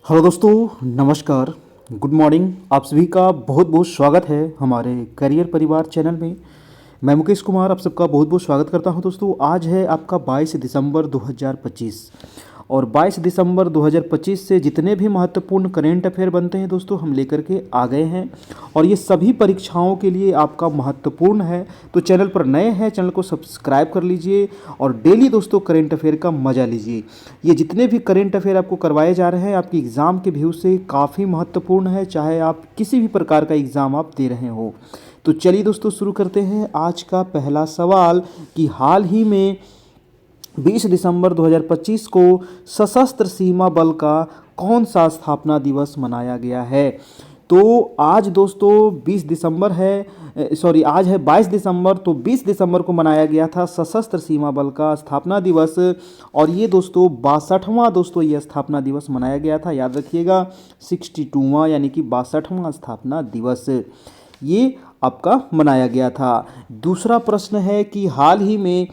Hello दोस्तों, नमस्कार, good morning. आप सभी का बहुत बहुत स्वागत है हमारे करियर परिवार चैनल में। मैं मुकेश कुमार आप सबका बहुत बहुत स्वागत करता हूं। दोस्तों, आज है आपका 22 दिसंबर 2025 और 22 दिसंबर 2025 से जितने भी महत्वपूर्ण करेंट अफेयर बनते हैं दोस्तों, हम लेकर के आ गए हैं और ये सभी परीक्षाओं के लिए आपका महत्वपूर्ण है। तो चैनल पर नए हैं, चैनल को सब्सक्राइब कर लीजिए और डेली दोस्तों करेंट अफेयर का मजा लीजिए। ये जितने भी करेंट अफेयर आपको करवाए जा रहे हैं आपकी एग्ज़ाम के व्यू से काफ़ी महत्वपूर्ण है, चाहे आप किसी भी प्रकार का एग्ज़ाम आप दे रहे हो। तो चलिए दोस्तों शुरू करते हैं आज का पहला सवाल कि हाल ही में 20 दिसंबर 2025 को सशस्त्र सीमा बल का कौन सा स्थापना दिवस मनाया गया है। तो आज दोस्तों 20 दिसंबर है, आज है 22 दिसंबर। तो 20 दिसंबर को मनाया गया था सशस्त्र सीमा बल का स्थापना दिवस और ये दोस्तों 62वां दोस्तों ये स्थापना दिवस मनाया गया था। याद रखिएगा 62वां यानी कि 62वां स्थापना दिवस ये आपका मनाया गया था। दूसरा प्रश्न है कि हाल ही में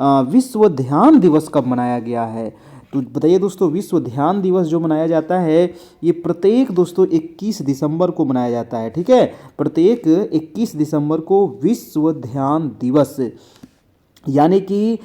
विश्व ध्यान दिवस कब मनाया गया है। तो बताइए दोस्तों, विश्व ध्यान दिवस जो मनाया जाता है ये प्रत्येक दोस्तों 21 दिसंबर को मनाया जाता है। ठीक है, प्रत्येक 21 दिसंबर को विश्व ध्यान दिवस यानी कि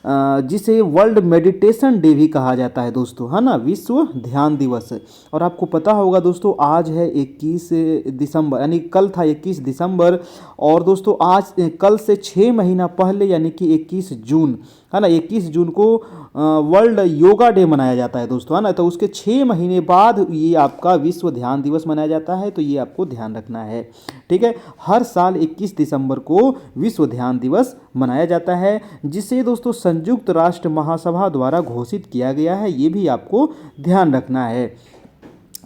जिसे वर्ल्ड मेडिटेशन डे भी कहा जाता है दोस्तों, है ना, विश्व ध्यान दिवस। और आपको पता होगा दोस्तों आज है 21 दिसंबर यानी कल था 21 दिसंबर और दोस्तों आज कल से 6 महीना पहले यानी कि 21 जून, है ना, 21 जून को वर्ल्ड योगा डे मनाया जाता है दोस्तों, है ना। तो उसके 6 महीने बाद ये आपका विश्व ध्यान दिवस मनाया जाता है, तो ये आपको ध्यान रखना है। ठीक है, हर साल 21 दिसंबर को विश्व ध्यान दिवस मनाया जाता है जिसे दोस्तों संयुक्त राष्ट्र महासभा द्वारा घोषित किया गया है। ये भी आपको ध्यान रखना है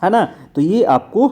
ना। तो ये आपको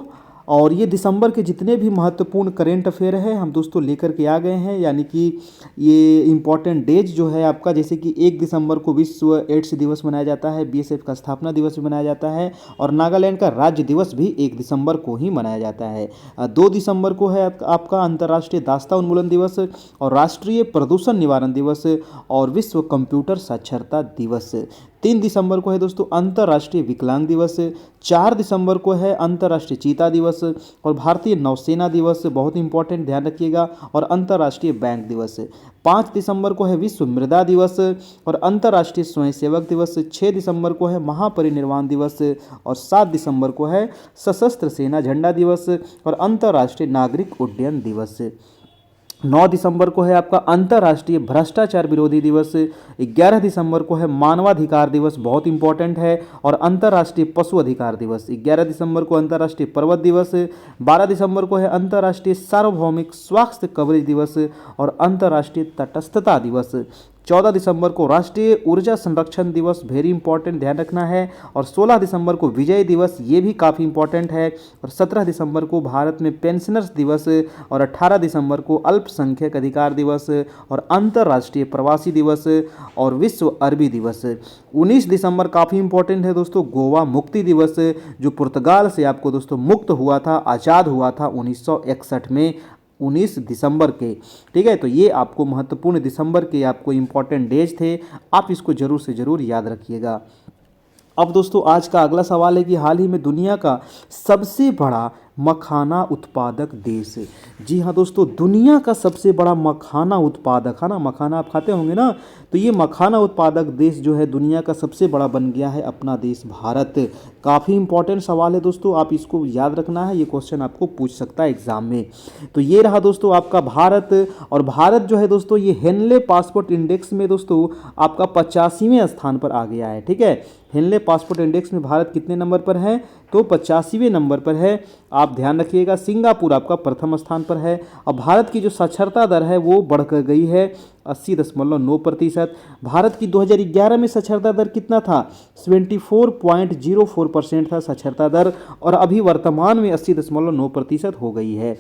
और ये दिसंबर के जितने भी महत्वपूर्ण करेंट अफेयर है हम दोस्तों लेकर के आ गए हैं। यानी कि ये इम्पॉर्टेंट डेज जो है आपका, जैसे कि 1 दिसंबर को विश्व एड्स दिवस मनाया जाता है, बीएसएफ का स्थापना दिवस भी मनाया जाता है और नागालैंड का राज्य दिवस भी 1 दिसंबर को ही मनाया जाता है। 2 दिसंबर को है आपका अंतर्राष्ट्रीय दास्ता उन्मूलन दिवस और राष्ट्रीय प्रदूषण निवारण दिवस और विश्व कंप्यूटर साक्षरता दिवस। 3 दिसंबर को है दोस्तों अंतर्राष्ट्रीय विकलांग दिवस। 4 दिसंबर को है अंतर्राष्ट्रीय चीता दिवस और भारतीय नौसेना दिवस, बहुत इंपॉर्टेंट, ध्यान रखिएगा, और अंतर्राष्ट्रीय बैंक दिवस। 5 दिसंबर को है विश्व मृदा दिवस और अंतर्राष्ट्रीय स्वयंसेवक दिवस। 6 दिसंबर को है महापरिनिर्वाण दिवस और 7 दिसंबर को है सशस्त्र सेना झंडा दिवस और अंतर्राष्ट्रीय नागरिक उड्डयन दिवस। 9 दिसंबर को है आपका अंतर्राष्ट्रीय भ्रष्टाचार विरोधी दिवस। 11 दिसंबर को है मानवाधिकार दिवस, बहुत इंपॉर्टेंट है, और अंतर्राष्ट्रीय पशु अधिकार दिवस। 11 दिसंबर को अंतर्राष्ट्रीय पर्वत दिवस। 12 दिसंबर को है अंतर्राष्ट्रीय सार्वभौमिक स्वास्थ्य कवरेज दिवस और अंतर्राष्ट्रीय तटस्थता दिवस। 14 दिसंबर को राष्ट्रीय ऊर्जा संरक्षण दिवस, वेरी इंपॉर्टेंट, ध्यान रखना है, और 16 दिसंबर को विजय दिवस, ये भी काफ़ी इंपॉर्टेंट है, और 17 दिसंबर को भारत में पेंशनर्स दिवस और 18 दिसंबर को अल्पसंख्यक अधिकार दिवस और अंतर्राष्ट्रीय प्रवासी दिवस और विश्व अरबी दिवस। 19 दिसंबर काफ़ी इंपॉर्टेंट है दोस्तों, गोवा मुक्ति दिवस, जो पुर्तगाल से आपको दोस्तों मुक्त हुआ था, आज़ाद हुआ था 1961 में, 19 दिसंबर के। ठीक है, तो ये आपको महत्वपूर्ण दिसंबर के आपको इंपॉर्टेंट डेज थे, आप इसको जरूर से ज़रूर याद रखिएगा। अब दोस्तों आज का अगला सवाल है कि हाल ही में दुनिया का सबसे बड़ा मखाना उत्पादक देश। जी हाँ दोस्तों, दुनिया का सबसे बड़ा मखाना उत्पादक, है ना, मखाना आप खाते होंगे ना, तो ये मखाना उत्पादक देश जो है दुनिया का सबसे बड़ा बन गया है अपना देश भारत। काफ़ी इंपॉर्टेंट सवाल है दोस्तों, आप इसको याद रखना है, ये क्वेश्चन आपको पूछ सकता है एग्जाम में। तो ये रहा दोस्तों आपका भारत, और भारत जो है दोस्तों ये हेनले पासपोर्ट इंडेक्स में दोस्तों आपका 85वें स्थान पर आ गया है। ठीक है, हेनले पासपोर्ट इंडेक्स में भारत कितने नंबर पर है, तो 85वें नंबर पर है, आप ध्यान रखिएगा। सिंगापुर आपका प्रथम स्थान पर है। और भारत की जो साक्षरता दर है वो बढ़कर गई है 80.9%। भारत की 2011 में साक्षरता दर कितना था, 74.04% था साक्षरता दर, और अभी वर्तमान में 80.9% हो गई है।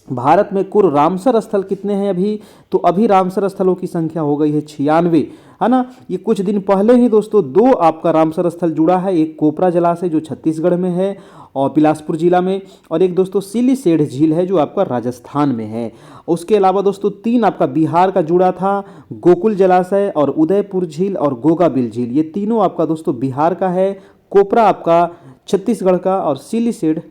भारत में कुल रामसर स्थल कितने हैं अभी, तो अभी रामसर स्थलों की संख्या हो गई है 96, है ना। ये कुछ दिन पहले ही दोस्तों 2 आपका रामसर स्थल जुड़ा है, एक कोपरा जलाशय जो छत्तीसगढ़ में है और बिलासपुर जिला में, और एक दोस्तों सिलीसेढ़ झील है जो आपका राजस्थान में है। उसके अलावा दोस्तों 3 आपका बिहार का जुड़ा था, गोकुल जलाशय और उदयपुर झील और गोगाबिल झील, ये तीनों आपका दोस्तों बिहार का है। कोपरा आपका छत्तीसगढ़ का, और सिलीसेड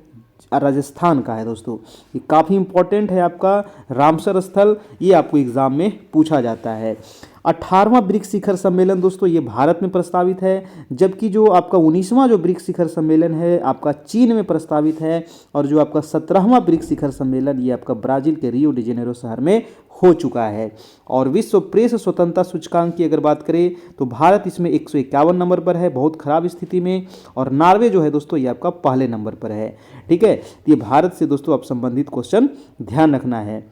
राजस्थान का है दोस्तों। ये काफ़ी इंपॉर्टेंट है आपका रामसर स्थल, ये आपको एग्जाम में पूछा जाता है। 18वां ब्रिक्स शिखर सम्मेलन दोस्तों ये भारत में प्रस्तावित है, जबकि जो आपका 19वां जो ब्रिक्स शिखर सम्मेलन है आपका चीन में प्रस्तावित है, और जो आपका 17वां ब्रिक्स शिखर सम्मेलन ये आपका ब्राजील के रियो डी जेनेरो शहर में हो चुका है। और विश्व प्रेस स्वतंत्रता सूचकांक की अगर बात करें तो भारत इसमें 151 नंबर पर है, बहुत खराब स्थिति में, और नॉर्वे जो है दोस्तों ये आपका पहले नंबर पर है। ठीक है, तो ये भारत से दोस्तों अब संबंधित क्वेश्चन ध्यान रखना है।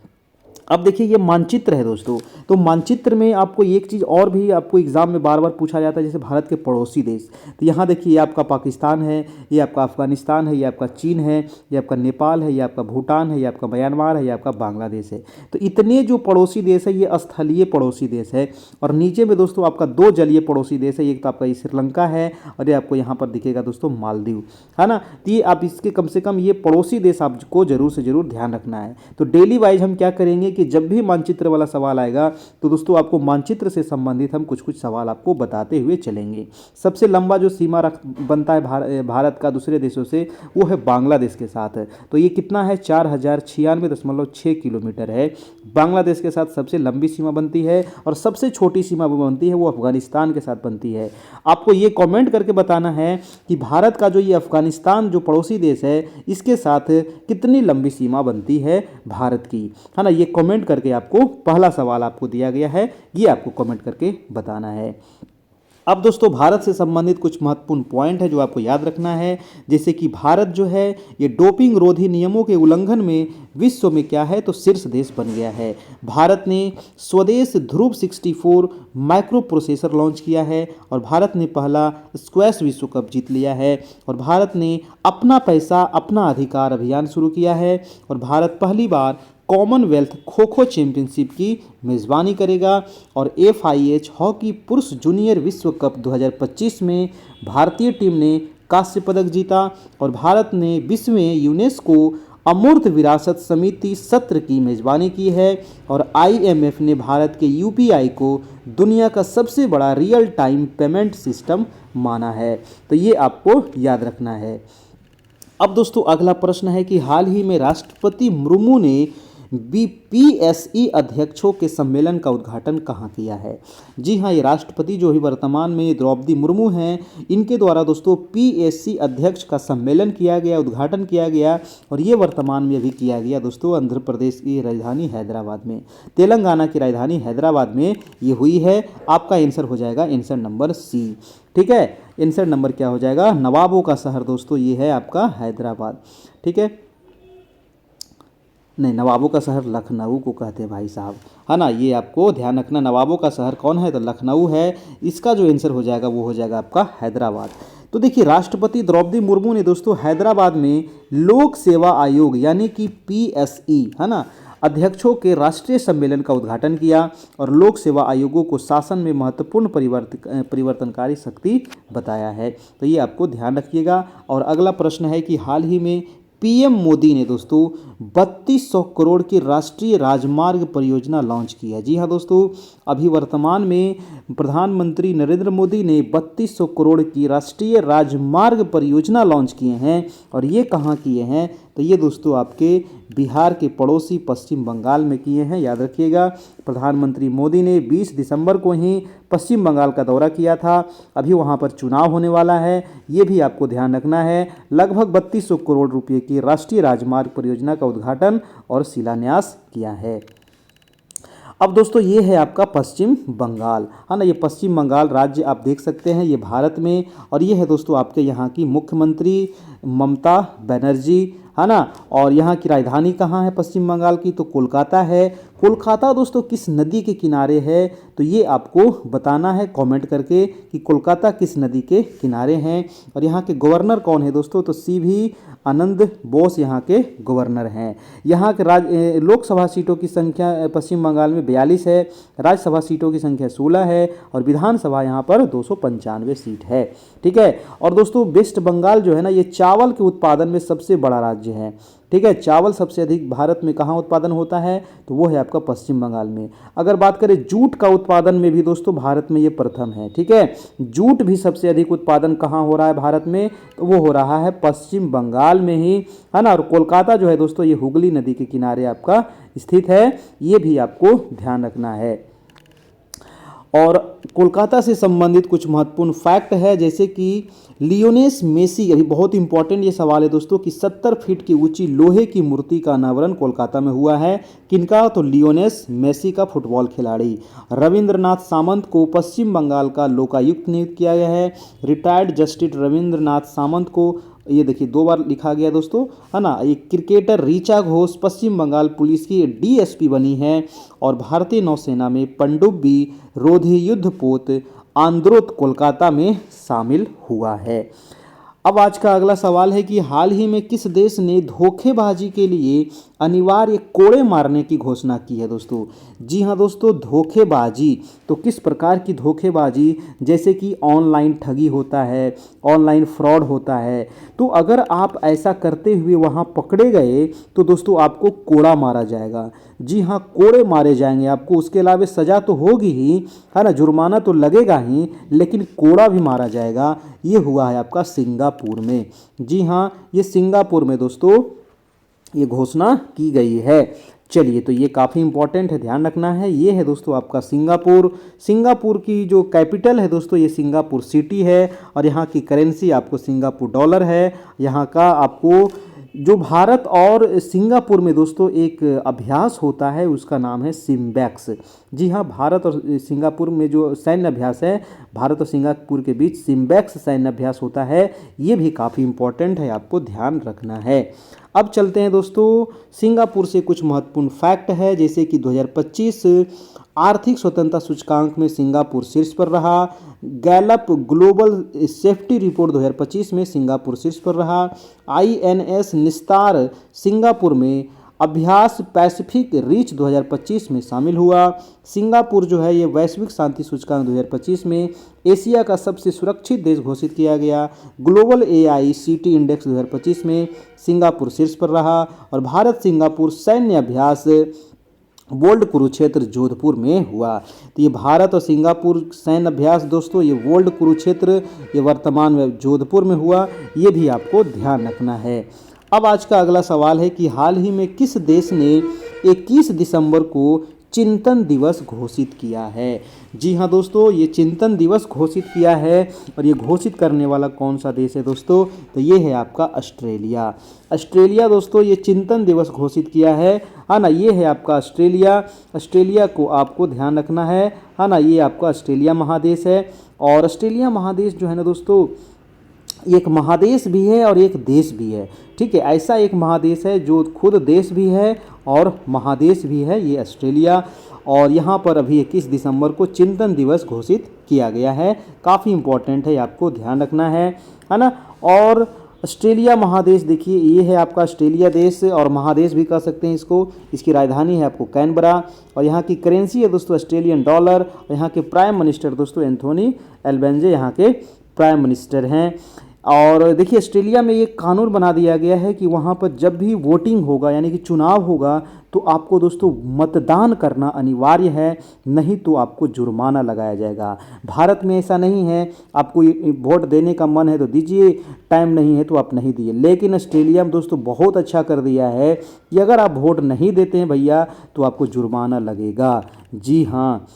अब देखिए ये मानचित्र है दोस्तों, तो मानचित्र में आपको एक चीज़ और भी आपको एग्जाम में बार बार पूछा जाता है, जैसे भारत के पड़ोसी देश। तो यहाँ देखिए ये आपका पाकिस्तान है, ये आपका अफगानिस्तान है, ये आपका चीन है, ये आपका नेपाल है, ये आपका भूटान है, ये आपका म्यांमार है, ये आपका बांग्लादेश है। तो इतने जो पड़ोसी देश है ये स्थलीय पड़ोसी देश है। और नीचे में दोस्तों आपका 2 जलीय पड़ोसी देश है, एक तो आपका ये श्रीलंका है, और ये आपको यहाँ पर दिखेगा दोस्तों मालदीव, है ना। तो ये आप इसके कम से कम ये पड़ोसी देश आपको जरूर से जरूर ध्यान रखना है। तो डेली वाइज हम क्या करेंगे कि जब भी मानचित्र वाला सवाल आएगा तो दोस्तों आपको मानचित्र से संबंधित हम कुछ कुछ सवाल आपको बताते हुए चलेंगे। सबसे लंबा जो सीमा बनता है भारत का दूसरे देशों से वो है बांग्लादेश के साथ। तो ये कितना है 4096.6 किलोमीटर है। बांग्लादेश के साथ सबसे लंबी सीमा बनती है, और सबसे छोटी सीमा बनती है वो अफगानिस्तान के साथ बनती है। आपको ये कमेंट करके बताना है कि भारत का जो ये अफगानिस्तान जो पड़ोसी देश है इसके साथ कितनी लंबी सीमा बनती है भारत की, है ना। ये कमेंट करके आपको पहला सवाल आपको दिया गया है, ये आपको कमेंट करके बताना है। अब दोस्तों भारत से संबंधित कुछ महत्वपूर्ण पॉइंट है जो आपको याद रखना है, जैसे कि भारत जो है ये डोपिंग रोधी नियमों के उल्लंघन में विश्व में क्या है तो शीर्ष देश बन गया है। भारत ने स्वदेश ध्रुव 64 माइक्रो प्रोसेसर लॉन्च किया है, और भारत ने पहला स्क्वैश विश्व कप जीत लिया है, और भारत ने अपना पैसा अपना अधिकार अभियान शुरू किया है, और भारत पहली बार कॉमनवेल्थ खो खो चैंपियनशिप की मेज़बानी करेगा, और FIH हॉकी पुरुष जूनियर विश्व कप 2025 में भारतीय टीम ने कांस्य पदक जीता, और भारत ने विश्व में यूनेस्को अमूर्त विरासत समिति सत्र की मेज़बानी की है, और IMF ने भारत के UPI को दुनिया का सबसे बड़ा रियल टाइम पेमेंट सिस्टम माना है। तो ये आपको याद रखना है। अब दोस्तों अगला प्रश्न है कि हाल ही में राष्ट्रपति मुर्मू ने PSE अध्यक्षों के सम्मेलन का उद्घाटन कहाँ किया है। जी हाँ, ये राष्ट्रपति जो ही वर्तमान में द्रौपदी मुर्मू हैं इनके द्वारा दोस्तों PSE अध्यक्ष का सम्मेलन किया गया, उद्घाटन किया गया, और ये वर्तमान में अभी किया गया दोस्तों आंध्र प्रदेश की राजधानी हैदराबाद में, तेलंगाना की राजधानी हैदराबाद में ये हुई है। आपका आंसर हो जाएगा आंसर नंबर C। ठीक है, आंसर नंबर क्या हो जाएगा, नवाबों का शहर दोस्तों ये है आपका हैदराबाद। ठीक है, नहीं, नवाबों का शहर लखनऊ को कहते हैं भाई साहब, है ना। ये आपको ध्यान रखना, नवाबों का शहर कौन है तो लखनऊ है। इसका जो आंसर हो जाएगा वो हो जाएगा आपका हैदराबाद। तो देखिए राष्ट्रपति द्रौपदी मुर्मू ने दोस्तों हैदराबाद में लोक सेवा आयोग यानी कि PSE, है ना, अध्यक्षों के राष्ट्रीय सम्मेलन का उद्घाटन किया, और लोक सेवा आयोगों को शासन में महत्वपूर्ण परिवर्तनकारी शक्ति बताया है। तो ये आपको ध्यान रखिएगा। और अगला प्रश्न है कि हाल ही में PM मोदी ने दोस्तों 3200 करोड़ की राष्ट्रीय राजमार्ग परियोजना लॉन्च की है। जी हाँ दोस्तों, अभी वर्तमान में प्रधानमंत्री नरेंद्र मोदी ने 3200 करोड़ की राष्ट्रीय राजमार्ग परियोजना लॉन्च किए हैं, और ये कहाँ किए हैं तो ये दोस्तों आपके बिहार के पड़ोसी पश्चिम बंगाल में किए हैं। याद रखिएगा, प्रधानमंत्री मोदी ने 20 दिसंबर को ही पश्चिम बंगाल का दौरा किया था। अभी वहाँ पर चुनाव होने वाला है, ये भी आपको ध्यान रखना है। लगभग 3200 करोड़ रुपये की राष्ट्रीय राजमार्ग परियोजना का उद्घाटन और शिलान्यास किया है। अब दोस्तों ये है आपका पश्चिम बंगाल, है ना। ये पश्चिम बंगाल राज्य आप देख सकते हैं ये भारत में, और ये है दोस्तों आपके यहाँ की मुख्यमंत्री ममता बनर्जी, है ना। और यहाँ की राजधानी कहाँ है पश्चिम बंगाल की तो कोलकाता है। कोलकाता दोस्तों किस नदी के किनारे है तो ये आपको बताना है कमेंट करके कि कोलकाता किस नदी के किनारे हैं। और यहाँ के गवर्नर कौन है दोस्तों तो CV आनंद बोस यहाँ के गवर्नर हैं। यहाँ के लोकसभा सीटों की संख्या पश्चिम बंगाल में 42 है, राज्यसभा सीटों की संख्या 16 है, और विधानसभा यहाँ पर 295 सीट है। ठीक है, और दोस्तों वेस्ट बंगाल जो है ना ये चावल के उत्पादन में सबसे बड़ा राज्य राज्य है। ठीक है, चावल सबसे अधिक भारत में कहाँ उत्पादन होता है, तो वो है आपका पश्चिम बंगाल में। अगर बात करें जूट का उत्पादन में भी दोस्तों भारत में ये प्रथम है। ठीक है, जूट भी सबसे अधिक उत्पादन कहाँ हो रहा है भारत में, तो वो हो रहा है पश्चिम बंगाल में ही, है ना। और कोलकाता जो है दोस्तों ये हुगली नदी के किनारे आपका स्थित है, ये भी आपको ध्यान रखना है। और कोलकाता से संबंधित कुछ महत्वपूर्ण फैक्ट है, जैसे कि लियोनेस मेसी, अभी बहुत इंपॉर्टेंट ये सवाल है दोस्तों, कि 70 फीट की ऊंची लोहे की मूर्ति का अनावरण कोलकाता में हुआ है। किनका, तो लियोनेस मेसी का, फुटबॉल खिलाड़ी। रविंद्रनाथ सामंत को पश्चिम बंगाल का लोकायुक्त नियुक्त किया गया है। रिटायर्ड जस्टिस रविंद्रनाथ सामंत को, ये देखिए 2 बार लिखा गया दोस्तों, है ना। ये क्रिकेटर ऋचा घोष पश्चिम बंगाल पुलिस की डीएसपी बनी है। और भारतीय नौसेना में पनडुब्बी रोधी युद्धपोत आंद्रोथ कोलकाता में शामिल हुआ है। अब आज का अगला सवाल है कि हाल ही में किस देश ने धोखेबाजी के लिए अनिवार्य कोड़े मारने की घोषणा की है दोस्तों। जी हाँ दोस्तों, धोखेबाजी, तो किस प्रकार की धोखेबाजी, जैसे कि ऑनलाइन ठगी होता है, ऑनलाइन फ्रॉड होता है, तो अगर आप ऐसा करते हुए वहाँ पकड़े गए तो दोस्तों आपको कोड़ा मारा जाएगा। जी हाँ, कोड़े मारे जाएंगे आपको, उसके अलावा सज़ा तो होगी ही, है ना, जुर्माना तो लगेगा ही, लेकिन कोड़ा भी मारा जाएगा। ये हुआ है आपका सिंगापुर में। जी हाँ, ये सिंगापुर में दोस्तों ये घोषणा की गई है। चलिए, तो ये काफ़ी इंपॉर्टेंट है, ध्यान रखना है। ये है दोस्तों आपका सिंगापुर। सिंगापुर की जो कैपिटल है दोस्तों, ये सिंगापुर सिटी है। और यहाँ की करेंसी आपको सिंगापुर डॉलर है। यहाँ का आपको जो भारत और सिंगापुर में दोस्तों एक अभ्यास होता है, उसका नाम है सिम्बैक्स। जी हाँ, भारत और सिंगापुर में जो सैन्य अभ्यास है, भारत और सिंगापुर के बीच सिम्बैक्स सैन्य अभ्यास होता है, ये भी काफ़ी इंपॉर्टेंट है, आपको ध्यान रखना है। अब चलते हैं दोस्तों, सिंगापुर से कुछ महत्वपूर्ण फैक्ट है, जैसे कि 2025 आर्थिक स्वतंत्रता सूचकांक में सिंगापुर शीर्ष पर रहा। गैलप ग्लोबल सेफ्टी रिपोर्ट 2025 में सिंगापुर शीर्ष पर रहा। INS निस्तार सिंगापुर में अभ्यास पैसिफिक रिच 2025 में शामिल हुआ। सिंगापुर जो है ये वैश्विक शांति सूचकांक 2025 में एशिया का सबसे सुरक्षित देश घोषित किया गया। ग्लोबल AICT इंडेक्स 2025 में सिंगापुर शीर्ष पर रहा। और भारत सिंगापुर सैन्य अभ्यास वोल्ड कुरुक्षेत्र जोधपुर में हुआ। तो ये भारत और सिंगापुर सैन्य अभ्यास दोस्तों, ये वोल्ड कुरुक्षेत्र, ये वर्तमान में जोधपुर में हुआ, ये भी आपको ध्यान रखना है। अब आज का अगला सवाल है कि हाल ही में किस देश ने 21 दिसंबर को चिंतन दिवस घोषित किया है। जी हाँ दोस्तों, ये चिंतन दिवस घोषित किया है। और ये घोषित करने वाला कौन सा देश है दोस्तों, तो ये है आपका ऑस्ट्रेलिया। ऑस्ट्रेलिया दोस्तों ये चिंतन दिवस घोषित किया है ना। ये है आपका ऑस्ट्रेलिया। ऑस्ट्रेलिया को आपको ध्यान रखना है ना। ये आपका ऑस्ट्रेलिया महादेश है। और ऑस्ट्रेलिया महादेश जो है ना दोस्तों, एक महादेश भी है और एक देश भी है। ठीक है, ऐसा एक महादेश है जो खुद देश भी है और महादेश भी है, ये ऑस्ट्रेलिया। और यहाँ पर अभी 21 दिसंबर को चिंतन दिवस घोषित किया गया है। काफ़ी इंपॉर्टेंट है, आपको ध्यान रखना है ना। और ऑस्ट्रेलिया महादेश देखिए, ये है आपका ऑस्ट्रेलिया देश, और महादेश भी कह सकते हैं इसको। इसकी राजधानी है आपको कैनबरा। और यहाँ की करेंसी है दोस्तों ऑस्ट्रेलियन डॉलर। और यहाँ के प्राइम मिनिस्टर दोस्तों एंथोनी एल्बेंजे यहाँ के प्राइम मिनिस्टर हैं। और देखिए ऑस्ट्रेलिया में ये कानून बना दिया गया है कि वहाँ पर जब भी वोटिंग होगा, यानी कि चुनाव होगा, तो आपको दोस्तों मतदान करना अनिवार्य है, नहीं तो आपको जुर्माना लगाया जाएगा। भारत में ऐसा नहीं है, आपको वोट देने का मन है तो दीजिए, टाइम नहीं है तो आप नहीं दिए। लेकिन ऑस्ट्रेलिया में दोस्तों बहुत अच्छा कर दिया है कि अगर आप वोट नहीं देते हैं भैया, तो आपको जुर्माना लगेगा। जी हाँ,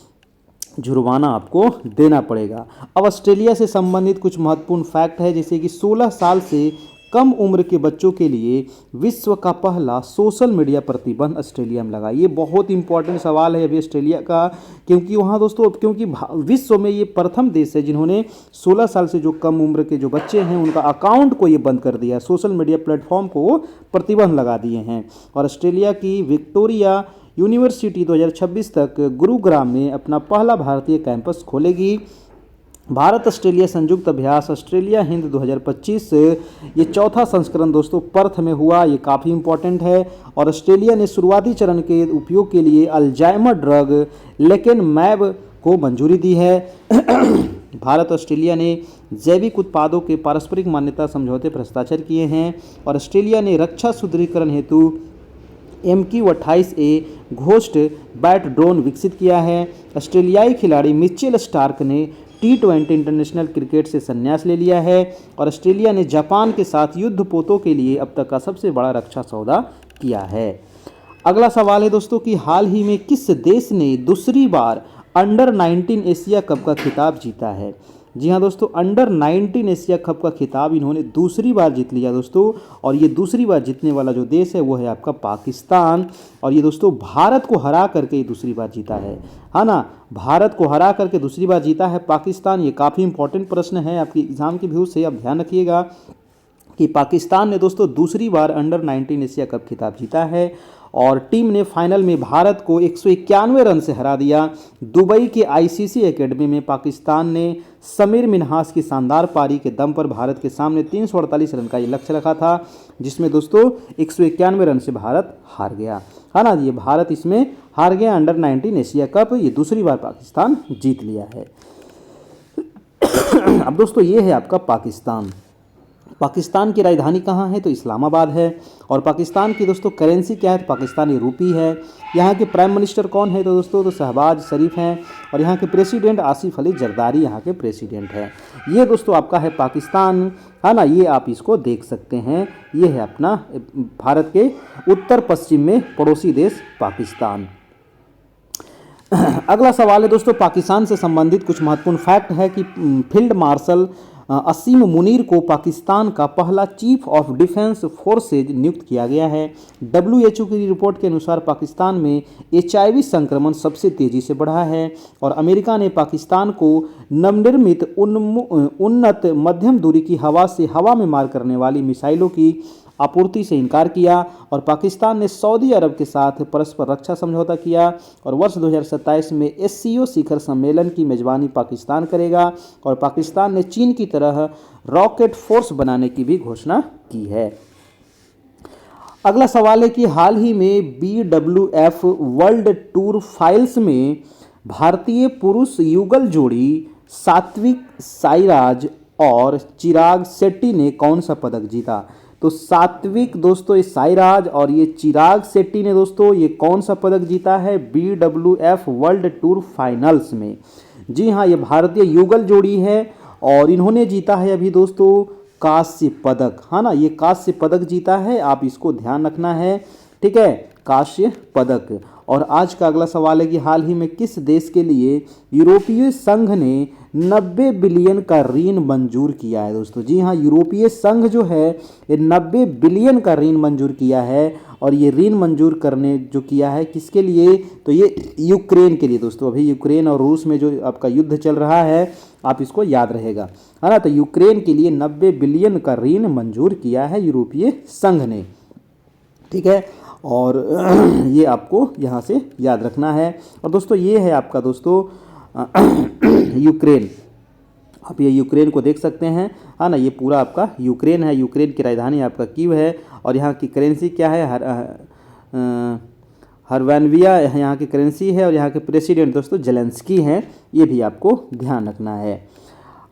जुर्माना आपको देना पड़ेगा। अब ऑस्ट्रेलिया से संबंधित कुछ महत्वपूर्ण फैक्ट है, जैसे कि 16 साल से कम उम्र के बच्चों के लिए विश्व का पहला सोशल मीडिया प्रतिबंध ऑस्ट्रेलिया में लगा। ये बहुत इंपॉर्टेंट सवाल है अभी ऑस्ट्रेलिया का, क्योंकि वहाँ दोस्तों, क्योंकि विश्व में ये प्रथम देश है जिन्होंने 16 साल से जो कम उम्र के जो बच्चे हैं उनका अकाउंट को ये बंद कर दिया, सोशल मीडिया प्लेटफॉर्म को प्रतिबंध लगा दिए हैं। और ऑस्ट्रेलिया की विक्टोरिया यूनिवर्सिटी 2026 तक गुरुग्राम में अपना पहला भारतीय कैंपस खोलेगी। भारत ऑस्ट्रेलिया संयुक्त अभ्यास ऑस्ट्रेलिया हिंद 2025 ये चौथा संस्करण दोस्तों पर्थ में हुआ। ये काफ़ी इंपॉर्टेंट है। और ऑस्ट्रेलिया ने शुरुआती चरण के उपयोग के लिए अल्जाइमर ड्रग लेकेनमैब को मंजूरी दी है। भारत ऑस्ट्रेलिया ने जैविक उत्पादों के पारस्परिक मान्यता समझौते पर हस्ताक्षर किए हैं और ऑस्ट्रेलिया ने रक्षा सुदृढ़ीकरण हेतु MQ-28A घोस्ट बैट ड्रोन विकसित किया है। ऑस्ट्रेलियाई खिलाड़ी मिचेल स्टार्क ने T20 इंटरनेशनल क्रिकेट से संन्यास ले लिया है और ऑस्ट्रेलिया ने जापान के साथ युद्धपोतों के लिए अब तक का सबसे बड़ा रक्षा सौदा किया है। अगला सवाल है दोस्तों कि हाल ही में किस देश ने दूसरी बार अंडर 19 एशिया कप का खिताब जीता है। जी हाँ दोस्तों, अंडर 19 एशिया कप का खिताब इन्होंने दूसरी बार जीत लिया दोस्तों। और ये दूसरी बार जीतने वाला जो देश है वो है आपका पाकिस्तान। और ये दोस्तों भारत को हरा करके ये दूसरी बार जीता है ना। भारत को हरा करके दूसरी बार जीता है पाकिस्तान। ये काफ़ी इंपॉर्टेंट प्रश्न है आपकी एग्जाम के व्यू से, आप ध्यान रखिएगा कि पाकिस्तान ने दोस्तों दूसरी बार अंडर 19 एशिया कप खिताब जीता है और टीम ने फाइनल में भारत को 191 रन से हरा दिया। दुबई के ICC एकेडमी में पाकिस्तान ने समीर मिन्हास की शानदार पारी के दम पर भारत के सामने 348 रन का ये लक्ष्य रखा था, जिसमें दोस्तों 191 रन से भारत हार गया, है ना। ये भारत इसमें हार गया अंडर 19 एशिया कप, ये दूसरी बार पाकिस्तान जीत लिया है। अब दोस्तों ये है आपका पाकिस्तान। पाकिस्तान की राजधानी कहाँ है तो इस्लामाबाद है। और पाकिस्तान की दोस्तों करेंसी क्या है तो पाकिस्तानी रूपी है। यहाँ के प्राइम मिनिस्टर कौन है तो दोस्तों तो शहबाज शरीफ हैं। और यहाँ के प्रेसिडेंट आसिफ अली जरदारी यहाँ के प्रेसिडेंट हैं। ये दोस्तों आपका है पाकिस्तान, है ना। ये आप इसको देख सकते हैं, ये है अपना भारत के उत्तर पश्चिम में पड़ोसी देश पाकिस्तान। अगला सवाल है दोस्तों पाकिस्तान से संबंधित कुछ महत्वपूर्ण फैक्ट है कि फील्ड मार्शल असीम मुनीर को पाकिस्तान का पहला चीफ ऑफ डिफेंस फोर्सेज नियुक्त किया गया है। WHO की रिपोर्ट के अनुसार पाकिस्तान में HIV संक्रमण सबसे तेज़ी से बढ़ा है और अमेरिका ने पाकिस्तान को नवनिर्मित उन्नत मध्यम दूरी की हवा से हवा में मार करने वाली मिसाइलों की आपूर्ति से इनकार किया। और पाकिस्तान ने सऊदी अरब के साथ परस्पर रक्षा समझौता किया और वर्ष 2027 में SCO शिखर सम्मेलन की मेजबानी पाकिस्तान करेगा। और पाकिस्तान ने चीन की तरह रॉकेट फोर्स बनाने की भी घोषणा की है। अगला सवाल है कि हाल ही में BWF वर्ल्ड टूर फाइल्स में भारतीय पुरुष युगल जोड़ी सात्विक साईराज और चिराग शेट्टी ने कौन सा पदक जीता। तो सात्विक दोस्तों ये साईराज और ये चिराग शेट्टी ने दोस्तों ये कौन सा पदक जीता है BWF वर्ल्ड टूर फाइनल्स में। जी हाँ, ये भारतीय युगल जोड़ी है और इन्होंने जीता है अभी दोस्तों कांस्य पदक, है ना। ये कांस्य पदक जीता है, आप इसको ध्यान रखना है, ठीक है, कांस्य पदक। और आज का अगला सवाल है कि हाल ही में किस देश के लिए यूरोपीय संघ ने 90 बिलियन का ऋण मंजूर किया है दोस्तों। जी हाँ, यूरोपीय संघ जो है ये 90 बिलियन का ऋण मंजूर किया है। और ये ऋण मंजूर करने जो किया है किसके लिए तो ये यूक्रेन के लिए दोस्तों। अभी यूक्रेन और रूस में जो आपका युद्ध चल रहा है, आप इसको याद रहेगा, है ना। तो यूक्रेन के लिए 90 बिलियन का ऋण मंजूर किया है यूरोपीय संघ ने, ठीक है। और ये आपको यहाँ से याद रखना है। और दोस्तों ये है आपका दोस्तों यूक्रेन, आप ये यूक्रेन को देख सकते हैं, है ना। ये पूरा आपका यूक्रेन है। यूक्रेन की राजधानी आपका कीव है और यहाँ की करेंसी क्या है हरवानविया यहाँ की करेंसी है। और यहाँ के प्रेसिडेंट दोस्तों जेलेंस्की हैं, ये भी आपको ध्यान रखना है।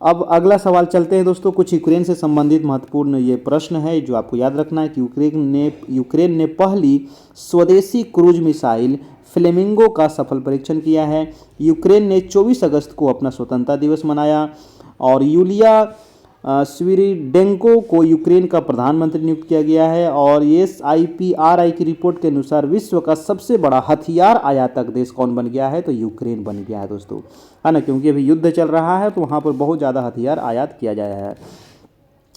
अब अगला सवाल चलते हैं दोस्तों, कुछ यूक्रेन से संबंधित महत्वपूर्ण ये प्रश्न है जो आपको याद रखना है कि यूक्रेन ने पहली स्वदेशी क्रूज मिसाइल फ्लेमिंगो का सफल परीक्षण किया है। यूक्रेन ने 24 अगस्त को अपना स्वतंत्रता दिवस मनाया और यूलिया स्विरिडेंको को यूक्रेन का प्रधानमंत्री नियुक्त किया गया है। और SIPRI की रिपोर्ट के अनुसार विश्व का सबसे बड़ा हथियार आयातक देश कौन बन गया है तो यूक्रेन बन गया है दोस्तों, है ना। क्योंकि अभी युद्ध चल रहा है तो वहाँ पर बहुत ज़्यादा हथियार आयात किया जाया है।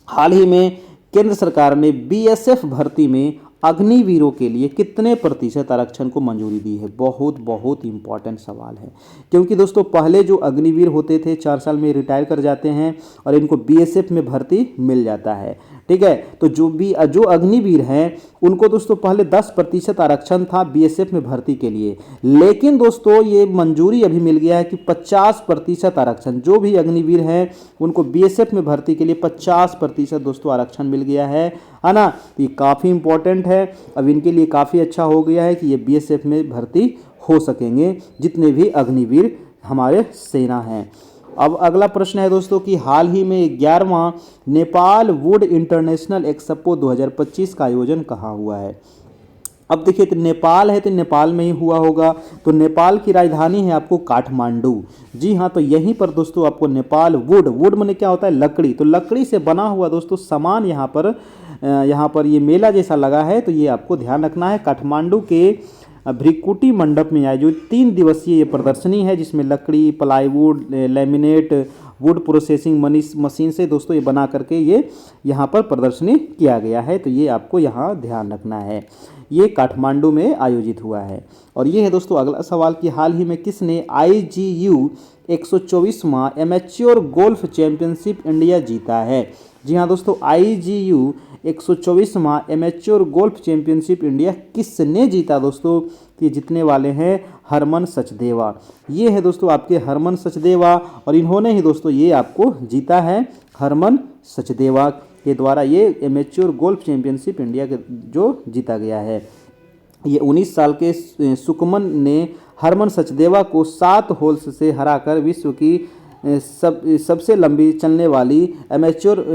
हाल ही में केंद्र सरकार ने BSF भर्ती में अग्निवीरों के लिए कितने प्रतिशत आरक्षण को मंजूरी दी है। बहुत बहुत इंपॉर्टेंट सवाल है, क्योंकि दोस्तों पहले जो अग्निवीर होते थे 4 साल में रिटायर कर जाते हैं और इनको BSF में भर्ती मिल जाता है, ठीक है। तो जो अग्निवीर हैं उनको दोस्तों पहले 10% आरक्षण था BSF में भर्ती के लिए, लेकिन दोस्तों ये मंजूरी अभी मिल गया है कि 50% आरक्षण, जो भी अग्निवीर हैं उनको BSF में भर्ती के लिए 50% दोस्तों आरक्षण मिल गया है ना। तो ये काफ़ी इंपॉर्टेंट है, अब इनके लिए काफ़ी अच्छा हो गया है कि ये BSF में भर्ती हो सकेंगे जितने भी अग्निवीर हमारे सेना हैं। अब अगला प्रश्न है दोस्तों कि हाल ही में 11वां नेपाल वुड इंटरनेशनल एक्सपो 2025 का आयोजन कहाँ हुआ है। अब देखिए, तो नेपाल है तो नेपाल में ही हुआ होगा, तो नेपाल की राजधानी है आपको काठमांडू। जी हाँ, तो यहीं पर दोस्तों आपको नेपाल वुड माने क्या होता है, लकड़ी, तो लकड़ी से बना हुआ दोस्तों सामान यहाँ पर ये मेला जैसा लगा है, तो ये आपको ध्यान रखना है। काठमांडू के भ्रिकुटी मंडप में आयोजित 3 दिवसीय ये प्रदर्शनी है, जिसमें लकड़ी, plywood, laminate, would processing machine से दोस्तों ये बना करके ये यहाँ पर प्रदर्शनी किया गया है, तो ये आपको यहाँ ध्यान रखना है। ये काठमांडू में आयोजित हुआ है। और ये है दोस्तों अगला सवाल कि हाल ही में किसने IGU 124वां एमेच्योर गोल्फ चैंपियनशिप इंडिया जीता है। जी हाँ दोस्तों, IGU 124वां एमेच्योर गोल्फ चैंपियनशिप इंडिया किसने जीता दोस्तों, ये जीतने वाले हैं हरमन सचदेवा। ये है दोस्तों आपके हरमन सचदेवा, और इन्होंने ही दोस्तों ये आपको जीता है, हरमन सचदेवा के द्वारा ये एमेच्योर गोल्फ चैंपियनशिप इंडिया के जो जीता गया है। ये 19 साल के सुकमन ने हरमन सचदेवा को 7 होल्स से हराकर विश्व की सबसे लंबी चलने वाली एमेच्योर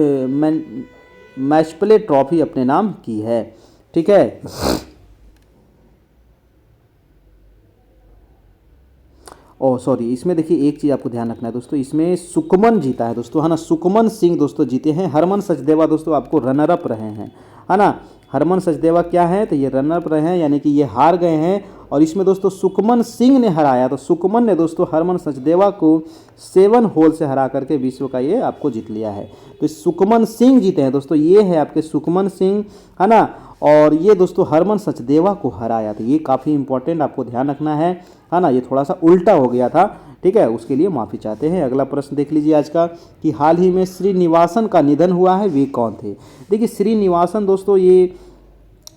मैच प्ले ट्रॉफी अपने नाम की है। ठीक है, ओह सॉरी, इसमें देखिए एक चीज़ आपको ध्यान रखना है दोस्तों, इसमें सुकमन जीता है दोस्तों, है ना, सुकमन सिंह दोस्तों जीते हैं। हरमन सचदेवा दोस्तों आपको रनर अप रहे हैं, है ना। हरमन सचदेवा क्या है, तो ये रनर अप रहे हैं, यानी कि ये हार गए हैं। और इसमें दोस्तों सुकमन सिंह ने हराया, तो सुकमन ने दोस्तों हरमन सचदेवा को 7 होल से हरा करके विश्व का ये आपको जीत लिया है। तो सुकमन सिंह जीते हैं दोस्तों, ये है आपके सुकमन सिंह, है ना। और ये दोस्तों हरमन सचदेवा को हराया, तो ये काफ़ी इंपॉर्टेंट आपको ध्यान रखना है ना। ये थोड़ा सा उल्टा हो गया था, ठीक है, उसके लिए माफ़ी चाहते हैं। अगला प्रश्न देख लीजिए आज का कि हाल ही में श्रीनिवासन का निधन हुआ है, वे कौन थे। देखिए श्रीनिवासन दोस्तों, ये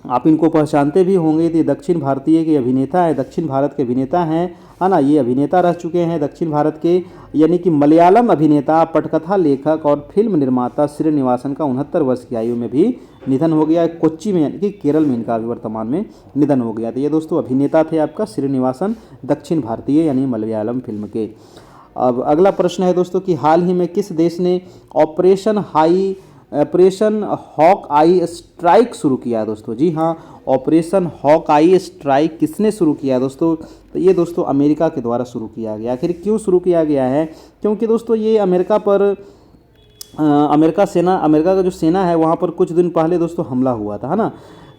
आप इनको पहचानते भी होंगे, तो दक्षिण भारतीय के अभिनेता है, दक्षिण भारत के अभिनेता हैं, है ना। ये अभिनेता रह चुके हैं दक्षिण भारत के, यानी कि मलयालम अभिनेता, पटकथा लेखक और फिल्म निर्माता श्रीनिवासन का 69 वर्ष की आयु में भी निधन हो गया है। कोच्चि में यानी कि केरल में इनका अभी वर्तमान में निधन हो गया। तो ये दोस्तों अभिनेता थे आपका श्रीनिवासन, दक्षिण भारतीय यानी मलयालम फिल्म के। अब अगला प्रश्न है दोस्तों कि हाल ही में किस देश ने ऑपरेशन हॉक आई स्ट्राइक शुरू किया है दोस्तों। जी हाँ, ऑपरेशन हॉक आई स्ट्राइक किसने शुरू किया है दोस्तों, तो ये दोस्तों अमेरिका के द्वारा शुरू किया गया। आखिर क्यों शुरू किया गया है, क्योंकि दोस्तों ये अमेरिका का जो सेना है वहाँ पर कुछ दिन पहले दोस्तों हमला हुआ था, है ना।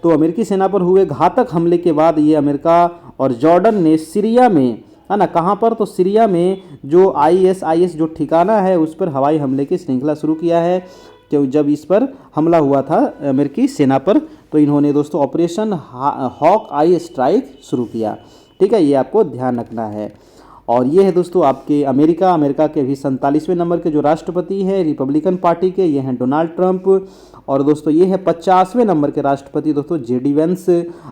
तो अमेरिकी सेना पर हुए घातक हमले के बाद ये अमेरिका और जॉर्डन ने सीरिया में, है ना, कहाँ पर, तो सीरिया में जो ISIS जो ठिकाना है उस पर हवाई हमले की श्रृंखला शुरू किया है। क्यों, जब इस पर हमला हुआ था अमेरिकी सेना पर, तो इन्होंने दोस्तों ऑपरेशन हॉक आई स्ट्राइक शुरू किया। ठीक है, ये आपको ध्यान रखना है। और ये है दोस्तों आपके अमेरिका के भी 47वें नंबर के जो राष्ट्रपति हैं रिपब्लिकन पार्टी के, ये हैं डोनाल्ड ट्रंप। और दोस्तों ये है 50वें नंबर के राष्ट्रपति दोस्तों JD वेंस।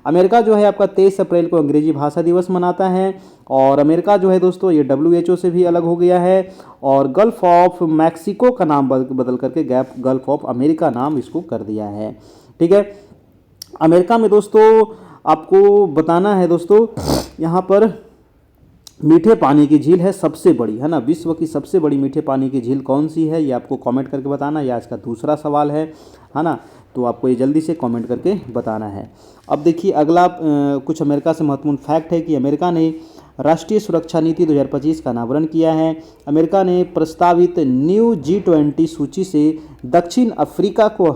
अमेरिका जो है आपका 23 अप्रैल को अंग्रेजी भाषा दिवस मनाता है। और अमेरिका जो है दोस्तों ये WHO से भी अलग हो गया है, और गल्फ ऑफ मैक्सिको का नाम बदल करके गल्फ ऑफ अमेरिका नाम इसको कर दिया है। ठीक है, अमेरिका में दोस्तों आपको बताना है दोस्तों, यहाँ पर मीठे पानी की झील है सबसे बड़ी, है ना। विश्व की सबसे बड़ी मीठे पानी की झील कौन सी है, ये आपको कमेंट करके बताना। ये आज का दूसरा सवाल है ना, तो आपको ये जल्दी से कमेंट करके बताना है। अब देखिए अगला कुछ अमेरिका से महत्वपूर्ण फैक्ट है कि अमेरिका ने राष्ट्रीय सुरक्षा नीति 2025 का अनावरण किया है। अमेरिका ने प्रस्तावित न्यू G20 सूची से दक्षिण अफ्रीका को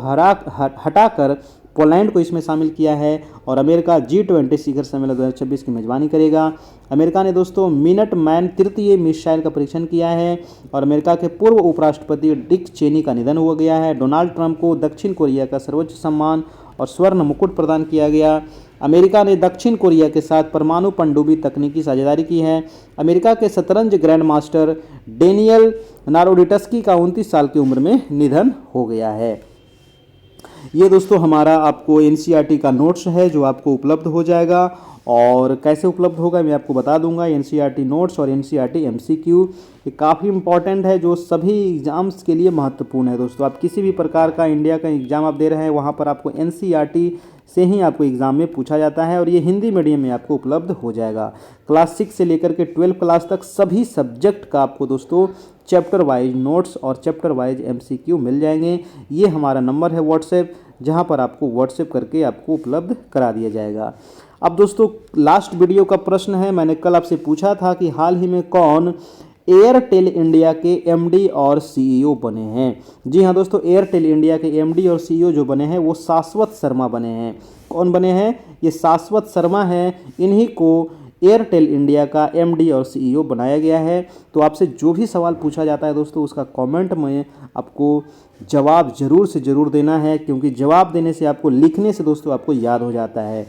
हटाकर पोलैंड को इसमें शामिल किया है। और अमेरिका G20 शिखर सम्मेलन 2026 की मेजबानी करेगा। अमेरिका ने दोस्तों मिनट मैन तृतीय मिसाइल का परीक्षण किया है। और अमेरिका के पूर्व उपराष्ट्रपति डिक चेनी का निधन हो गया है। डोनाल्ड ट्रंप को दक्षिण कोरिया का सर्वोच्च सम्मान और स्वर्ण मुकुट प्रदान किया गया। अमेरिका ने दक्षिण कोरिया के साथ परमाणु पनडुब्बी तकनीकी साझेदारी की है। अमेरिका के शतरंज ग्रैंड मास्टर डेनियल नारोडिटस्की का 29 साल की उम्र में निधन हो गया है। ये दोस्तों हमारा आपको NCERT का नोट्स है जो आपको उपलब्ध हो जाएगा। और कैसे उपलब्ध होगा मैं आपको बता दूंगा। NCERT नोट्स और NCERT MCQ ये काफ़ी इंपॉर्टेंट है, जो सभी एग्ज़ाम्स के लिए महत्वपूर्ण है दोस्तों। आप किसी भी प्रकार का इंडिया का एग्ज़ाम आप दे रहे हैं, वहाँ पर आपको NCERT से ही आपको एग्ज़ाम में पूछा जाता है और ये हिंदी मीडियम में आपको उपलब्ध हो जाएगा। क्लास 6 से लेकर के 12 क्लास तक सभी सब्जेक्ट का आपको दोस्तों चैप्टर वाइज नोट्स और चैप्टर वाइज MCQ मिल जाएंगे। ये हमारा नंबर है व्हाट्सएप, जहाँ पर आपको व्हाट्सएप करके आपको उपलब्ध करा दिया जाएगा। अब दोस्तों लास्ट वीडियो का प्रश्न है, मैंने कल आपसे पूछा था कि हाल ही में कौन एयरटेल इंडिया के MD और CEO बने हैं। जी हाँ दोस्तों, एयरटेल इंडिया के MD और CEO जो बने हैं वो शाश्वत शर्मा बने हैं। कौन बने हैं? ये शाश्वत शर्मा हैं। इन्हीं को एयरटेल इंडिया का MD और CEO बनाया गया है। तो आपसे जो भी सवाल पूछा जाता है दोस्तों, उसका कमेंट में आपको जवाब ज़रूर से ज़रूर देना है, क्योंकि जवाब देने से आपको, लिखने से दोस्तों आपको याद हो जाता है।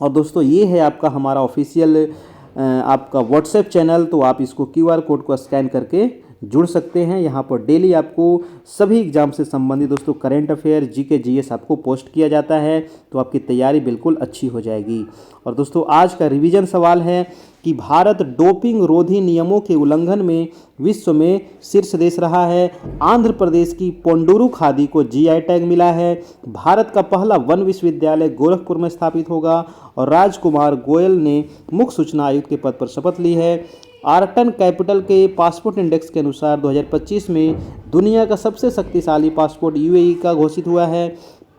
और दोस्तों ये है आपका हमारा ऑफिशियल आपका व्हाट्सएप चैनल, तो आप इसको QR कोड को स्कैन करके जुड़ सकते हैं। यहाँ पर डेली आपको सभी एग्जाम से संबंधित दोस्तों करंट अफेयर, GK GS आपको पोस्ट किया जाता है, तो आपकी तैयारी बिल्कुल अच्छी हो जाएगी। और दोस्तों आज का रिवीजन सवाल है कि भारत डोपिंग रोधी नियमों के उल्लंघन में विश्व में शीर्ष देश रहा है। आंध्र प्रदेश की पोंडुरु खादी को GI टैग मिला है। भारत का पहला वन विश्वविद्यालय गोरखपुर में स्थापित होगा। और राजकुमार गोयल ने मुख्य सूचना आयुक्त के पद पर शपथ ली है। आर्टन कैपिटल के पासपोर्ट इंडेक्स के अनुसार 2025 में दुनिया का सबसे शक्तिशाली पासपोर्ट UAE का घोषित हुआ है।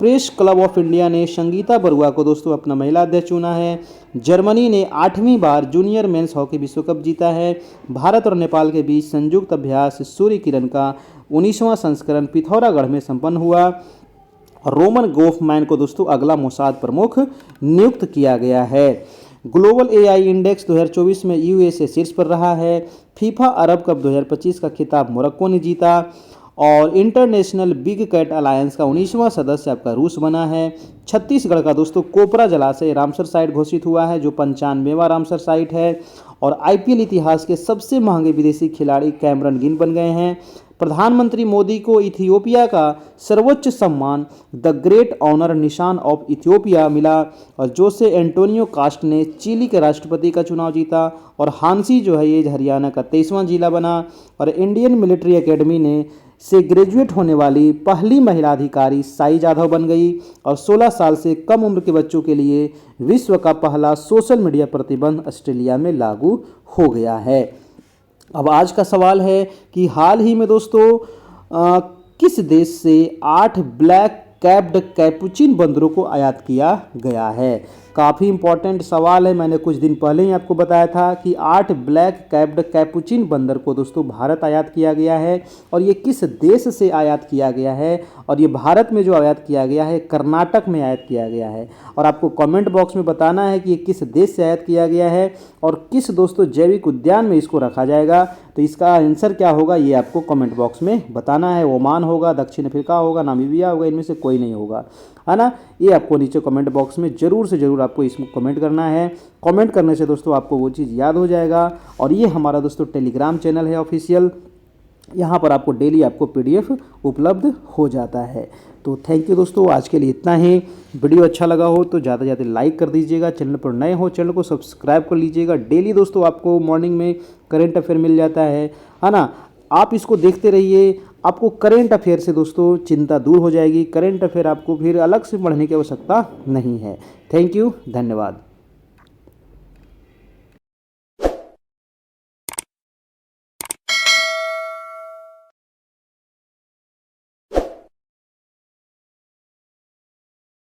प्रेस क्लब ऑफ इंडिया ने संगीता बरुआ को दोस्तों अपना महिला अध्यक्ष चुना है। जर्मनी ने 8वीं बार जूनियर मेंस हॉकी विश्व कप जीता है। भारत और नेपाल के बीच संयुक्त अभ्यास सूर्य किरण का 19वां संस्करण पिथौरागढ़ में संपन्न हुआ। रोमन गोफमैन को दोस्तों अगला मोसाद प्रमुख नियुक्त किया गया है। ग्लोबल AI इंडेक्स 2024 में USA शीर्ष पर रहा है। फीफा अरब कप 2025 का खिताब मोरक्को ने जीता। और इंटरनेशनल बिग कैट अलायंस का 19वां सदस्य आपका रूस बना है। छत्तीसगढ़ का दोस्तों कोपरा जलाशय रामसर साइट घोषित हुआ है, जो 95वां रामसर साइट है। और IPL इतिहास के सबसे महंगे विदेशी खिलाड़ी कैमरन गिन बन गए हैं। प्रधानमंत्री मोदी को इथियोपिया का सर्वोच्च सम्मान द ग्रेट ऑनर निशान ऑफ इथियोपिया मिला। और जोसे एंटोनियो कास्ट ने चिली के राष्ट्रपति का चुनाव जीता। और हांसी जो है ये हरियाणा का 23वां जिला बना। और इंडियन मिलिट्री एकेडमी ने से ग्रेजुएट होने वाली पहली महिला अधिकारी साई जाधव बन गई। और 16 साल से कम उम्र के बच्चों के लिए विश्व का पहला सोशल मीडिया प्रतिबंध ऑस्ट्रेलिया में लागू हो गया है। अब आज का सवाल है कि हाल ही में दोस्तों किस देश से 8 ब्लैक कैप्ड कैपुचिन बंदरों को आयात किया गया है? काफ़ी इंपॉर्टेंट सवाल है। मैंने कुछ दिन पहले ही आपको बताया था कि 8 ब्लैक कैप्ड कैपुचिन बंदर को दोस्तों भारत आयात किया गया है। और ये किस देश से आयात किया गया है? और ये भारत में जो आयात किया गया है, कर्नाटक में आयात किया गया है। और आपको कमेंट बॉक्स में बताना है कि ये किस देश से आयात किया गया है और किस दोस्तों जैविक उद्यान में इसको रखा जाएगा। तो इसका आंसर क्या होगा ये आपको कमेंट बॉक्स में बताना है। ओमान होगा, दक्षिण अफ्रीका होगा, नामीबिया होगा, इनमें से कोई नहीं होगा, है ना। ये आपको नीचे कमेंट बॉक्स में ज़रूर से ज़रूर आपको इसमें कमेंट करना है। कमेंट करने से दोस्तों आपको वो चीज़ याद हो जाएगा। और ये हमारा दोस्तों टेलीग्राम चैनल है ऑफिशियल, यहाँ पर आपको डेली आपको PDF उपलब्ध हो जाता है। तो थैंक यू दोस्तों, आज के लिए इतना ही। वीडियो अच्छा लगा हो तो ज़्यादा से ज़्यादा लाइक कर दीजिएगा। चैनल पर नए हो चैनल को सब्सक्राइब कर लीजिएगा। डेली दोस्तों आपको मॉर्निंग में करंट अफेयर मिल जाता है ना। आप इसको देखते रहिए, आपको करंट अफेयर से दोस्तों चिंता दूर हो जाएगी। करंट अफेयर आपको फिर अलग से पढ़ने की आवश्यकता नहीं है। थैंक यू, धन्यवाद।